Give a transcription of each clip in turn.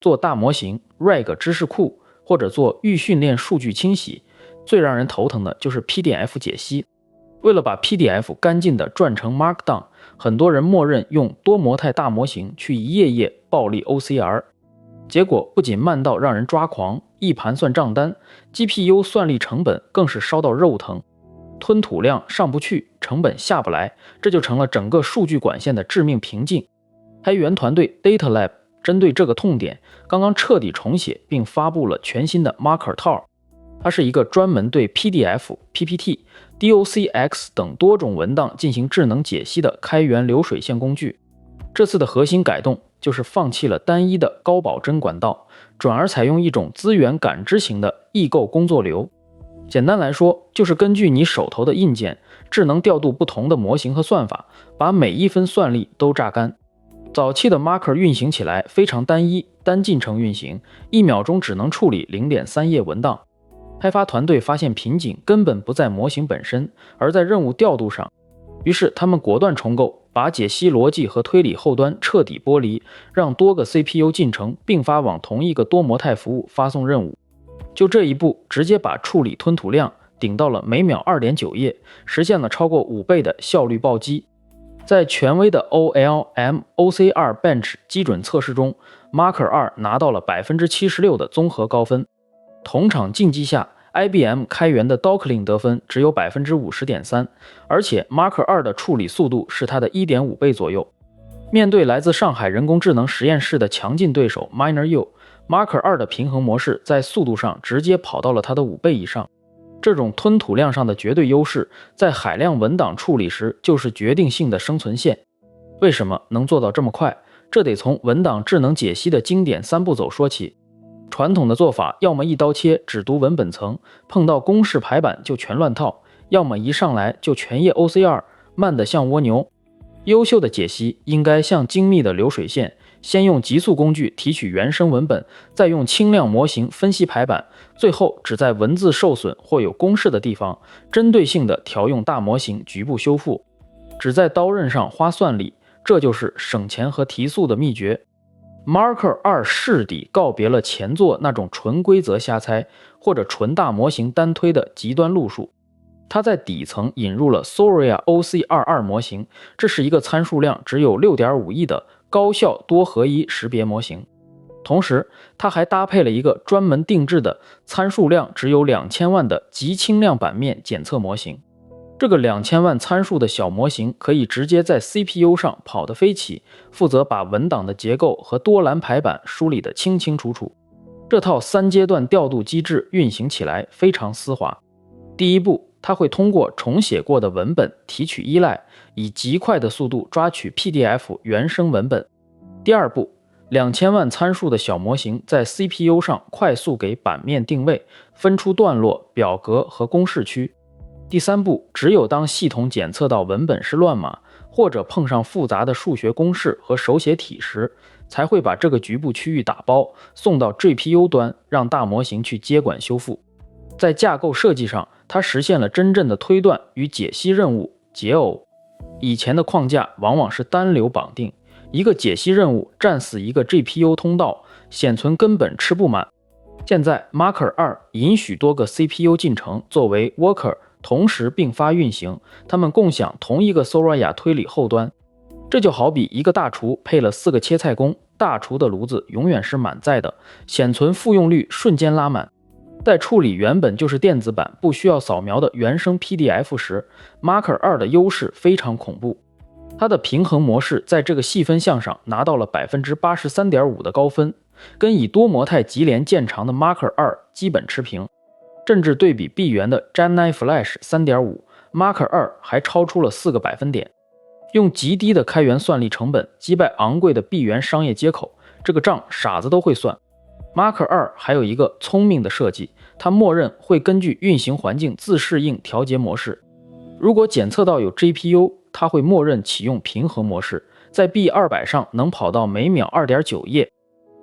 做大模型、RAG 知识库或者做预训练数据清洗，最让人头疼的就是 PDF 解析。为了把 PDF 干净地转成 Markdown， 很多人默认用多模态大模型去一页页暴力 OCR， 结果不仅慢到让人抓狂，一盘算账单， GPU 算力成本更是烧到肉疼，吞吐量上不去，成本下不来，这就成了整个数据管线的致命瓶颈。开源团队 Data Lab 针对这个痛点，刚刚彻底重写并发布了全新的 Marker Tar， 它是一个专门对 PDF、PPT、DOCX 等多种文档进行智能解析的开源流水线工具。这次的核心改动就是放弃了单一的高保真管道，转而采用一种资源感知型的异构工作流。简单来说，就是根据你手头的硬件，智能调度不同的模型和算法，把每一分算力都榨干。早期的 Marker 运行起来非常单一，单进程运行，1秒钟只能处理 0.3 页文档。开发团队发现瓶颈根本不在模型本身，而在任务调度上。于是他们果断重构，把解析逻辑和推理后端彻底剥离，让多个 CPU 进程并发往同一个多模态服务发送任务。就这一步，直接把处理吞吐量顶到了每秒 2.9 页，实现了超过5倍的效率暴击。在权威的 OLM OCR Bench 基准测试中， Marker 2拿到了 76% 的综合高分。同场竞技下， IBM 开源的 Docklin 得分只有 50.3%， 而且 Marker 2的处理速度是它的 1.5 倍左右。面对来自上海人工智能实验室的强劲对手 MinerU，Marker 2的平衡模式在速度上直接跑到了它的5倍以上。这种吞吐量上的绝对优势，在海量文档处理时就是决定性的生存线。为什么能做到这么快？这得从文档智能解析的经典3步走说起。传统的做法，要么一刀切只读文本层，碰到公式排版就全乱套，要么一上来就全页 OCR， 慢得像蜗牛。优秀的解析应该像精密的流水线，先用极速工具提取原生文本，再用轻量模型分析排版，最后只在文字受损或有公式的地方，针对性的调用大模型局部修复，只在刀刃上花算力，这就是省钱和提速的秘诀。Marker 2试底告别了前作那种纯规则瞎猜或者纯大模型单推的极端路数，它在底层引入了 Soria OC22 模型，这是一个参数量只有 6.5 亿的高效多合一识别模型。同时，它还搭配了一个专门定制的参数量只有2000万的极轻量版面检测模型。这个2000万参数的小模型可以直接在 CPU 上跑得飞起，负责把文档的结构和多栏排版梳理得清清楚楚。这套3阶段调度机制运行起来非常丝滑。第一步，它会通过重写过的文本提取依赖，以极快的速度抓取 PDF 原生文本。第二步，2000万参数的小模型在 CPU 上快速给版面定位，分出段落、表格和公式区。第三步，只有当系统检测到文本是乱码，或者碰上复杂的数学公式和手写体时，才会把这个局部区域打包送到 GPU 端，让大模型去接管修复。在架构设计上，它实现了真正的推断与解析任务解耦。以前的框架往往是单流绑定，一个解析任务战死一个 GPU 通道，显存根本吃不满。现在 Marker 2允许多个 CPU 进程作为 worker同时并发运行，它们共享同一个 Soria 推理后端。这就好比一个大厨配了4个切菜工，大厨的炉子永远是满载的，显存复用率瞬间拉满。在处理原本就是电子版不需要扫描的原生 PDF 时， Marker 2的优势非常恐怖。它的平衡模式在这个细分项上拿到了 83.5% 的高分，跟以多模态级联见长的 Marker 2基本持平。甚至对比闭源的 Gemini Flash 3.5， Marker 2还超出了4个百分点。用极低的开源算力成本击败昂贵的闭源商业接口，这个账傻子都会算。Marker 2还有一个聪明的设计，它默认会根据运行环境自适应调节模式。如果检测到有 GPU， 它会默认启用平衡模式，在 B200 上能跑到每秒 2.9 页。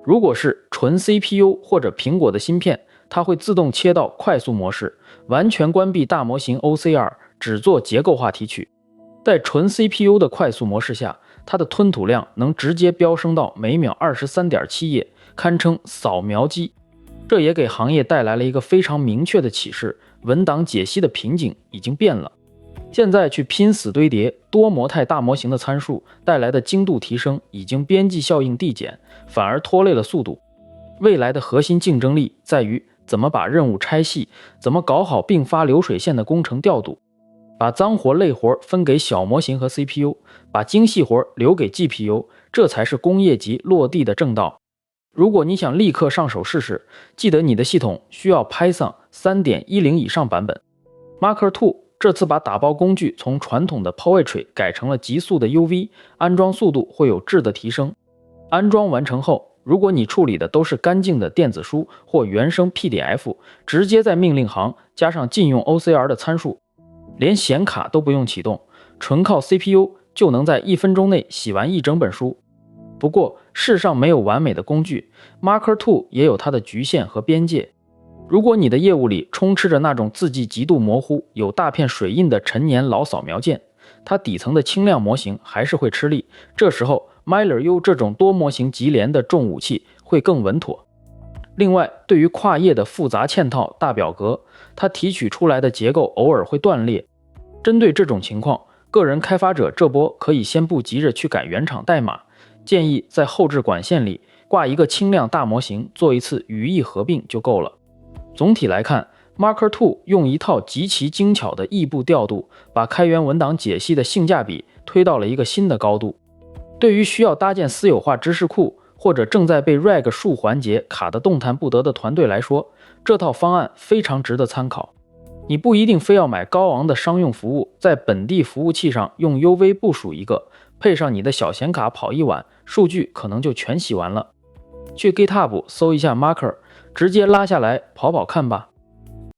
如果是纯 CPU 或者苹果的芯片，它会自动切到快速模式，完全关闭大模型 OCR， 只做结构化提取。在纯 CPU 的快速模式下，它的吞吐量能直接飙升到每秒 23.7 页，堪称扫描机。这也给行业带来了一个非常明确的启示：文档解析的瓶颈已经变了。现在去拼死堆叠多模态大模型的参数带来的精度提升，已经边际效应递减，反而拖累了速度。未来的核心竞争力在于怎么把任务拆细，怎么搞好并发流水线的工程调度，把脏活累活分给小模型和 CPU， 把精细活留给 GPU， 这才是工业级落地的正道。如果你想立刻上手试试，记得你的系统需要 Python 3.10 以上版本。Marker II 这次把打包工具从传统的 Poetry 改成了极速的 UV， 安装速度会有质的提升。安装完成后，如果你处理的都是干净的电子书或原生 PDF， 直接在命令行加上禁用 OCR 的参数，连显卡都不用启动，纯靠 CPU 就能在1分钟内洗完一整本书。不过世上没有完美的工具， Marker II 也有它的局限和边界。如果你的业务里充斥着那种字迹极度模糊、有大片水印的陈年老扫描件，它底层的轻量模型还是会吃力。这时候 MilerU 这种多模型级联的重武器会更稳妥。另外，对于跨页的复杂嵌套大表格，它提取出来的结构偶尔会断裂。针对这种情况，个人开发者这波可以先不急着去改原厂代码，建议在后置管线里挂一个轻量大模型，做一次语义合并就够了。总体来看， Marker II 用一套极其精巧的异步调度，把开源文档解析的性价比推到了一个新的高度。对于需要搭建私有化知识库，或者正在被 RAG 数环节卡得动弹不得的团队来说，这套方案非常值得参考。你不一定非要买高昂的商用服务，在本地服务器上用 UV 部署一个，配上你的小显卡跑一晚，数据可能就全洗完了。去 GitHub 搜一下 Marker， 直接拉下来跑跑看吧。